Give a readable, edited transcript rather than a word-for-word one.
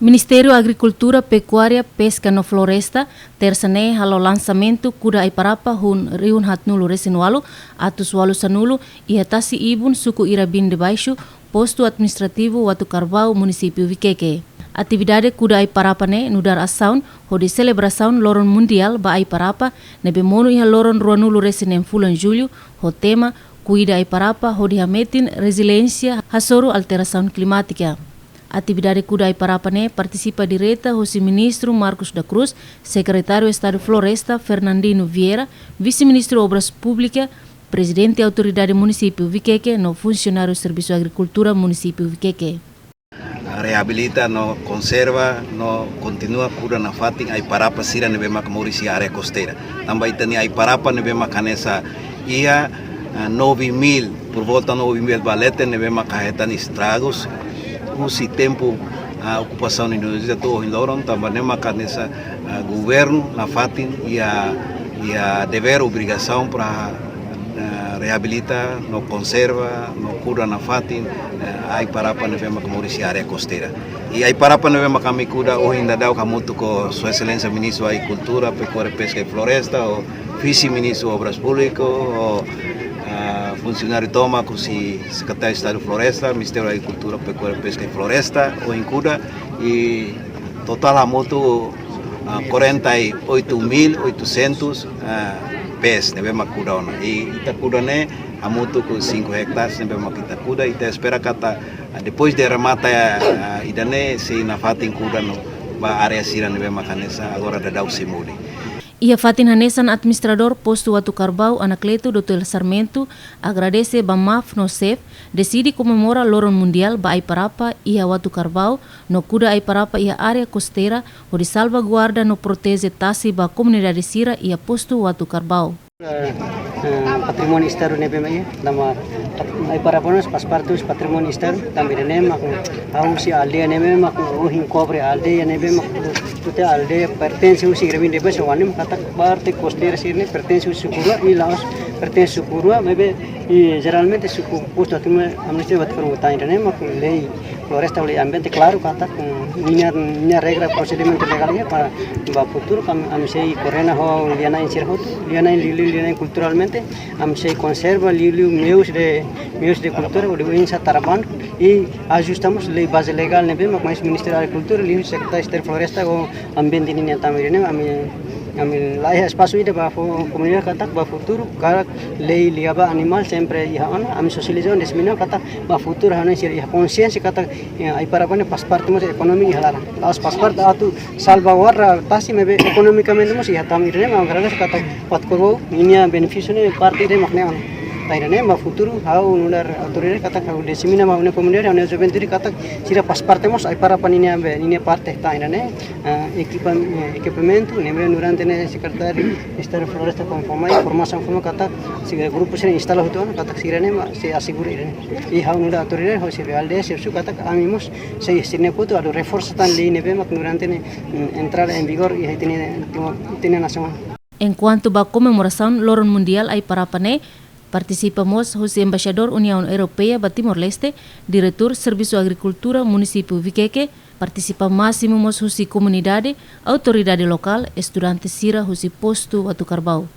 Ministério Agricultura, Pecuária, Pesca no Floresta, terça-ne halo lançamento kuda Aiparapa hun riun hatnulu resinualu, atus walu sanulu, e atasi ibun suku Irabim de Baixo, posto administrativo Watu Carvão, município Viqueque. Atividade kuda Aiparapa ne nudar asaun, ho de celebração loron mundial ba Aiparapa, nebe mono iha loron ruanulu resinem fulan julho, ho tema cuida Aiparapa ho de hametin resiliência hasoro alteração climática. Atividade kuda Aiparapa ne participa direta o ministro Marcos da Cruz, secretário de Estado de Floresta Fernandino Vieira, vice-ministro Obras Públicas, presidente da autoridade município Viqueque, no funcionário do Serviço de Agricultura município Viqueque. Reabilita, no conserva, no continua cura na fatin Aiparapa sira nebe mak Maurici área costeira. Também tem Aiparapa nebe mak nessa ia 9.000 por volta 9.000 balete nebe mak carretan estragos. Usi tempo a ocupação indonesiana todo em Loron também nessa governo na fatin e a dever obrigação para reabilitar, no conserva, no cura na fatin Aiparapa nevema como área costeira. E Aiparapa nevema kami cura hoje ainda dá o camuto com Sua Excelência Ministro da Agricultura, Pecuária, Pesca e Floresta, o Vice-Ministro Obras Públicas, o funcionário toma com o secretário de Estado de Floresta, Ministério da Agricultura, Pecuária, Pesca e Floresta, o Incuda, e total a moto 48.800 pés, nebe macudona. E itacuda né a moto com 5 hectares, nebe macitacuda, e espera que depois de remata idane se na fatin cuda no ba área sira nebe macanesa agora da dau se mude. E a Fatin Hanesan, administrador posto Watu Carvão, Anacleto Dr. Sarmento, agradece Bamaf no CEF, decide comemorar Loron Mundial ba Aiparapa e a Watu Carvão, no cuda Aiparapa e a área costeira, onde salvaguarda no protege tasi ba comunidade sira e a posto Watu Carvão. Patrimônio externo nebe mai nama Aiparapa nos faz parte dos patrimônio externo também nebe a usi aldeia nebe ma o hin cobre aldeia nebe ma tutte aldeia pertence usi Irabim de Baixo anim kata parte costeira sirne pertence usi Sucurua e Laos pertence Sucurua bebe e geralmente suku posto administrativo de permutar nebe ma lei floresta lei ambiente claro kata minha regra procedimento legal para ba futuro kami sei correna ho liana insir ho liana liana culturalmente sei conserva meus de cultura o de insa taraban e ajustamos lei base legal nebe mas Ministério da Agricultura lei secretário de Floresta o ambiente ni também né ami lá espaço ide para comunidade kata ba futuro cara lei liaba animal sempre ia ana ami socialização desmina kata ba futuro hana sir ia consciência kata Aiparapa ne faz parte mas economi halara as faz parte atu salvaguarda tasi mebe economicamente mas ia tamir ne agora kata pat corvo minha benefício ne parte de makne tairane ma futuro hau nular autoridade kata kau desimina ma une comunidade une juventude kata sira faz parte mas Aiparapa ni parte tairane equipamento nemre durante ne secretário Estado de Floresta conforme informação como kata siga grupo se instala hoto kata sirane ma se asegura e hau nular autoridade ho se alde se su kata amimos se sirne puto a reforço tan lei nebe ma durante ne entrar en vigor e tiene nacional. Enquanto ba comemoração Loron Mundial Aiparapa ne participamos o embaixador União Europeia ba Timor-Leste, diretor Serviço de Agricultura município Viqueque, participa máximo o comunidade, autoridade local, estudantes sira o posto Watu Carvão.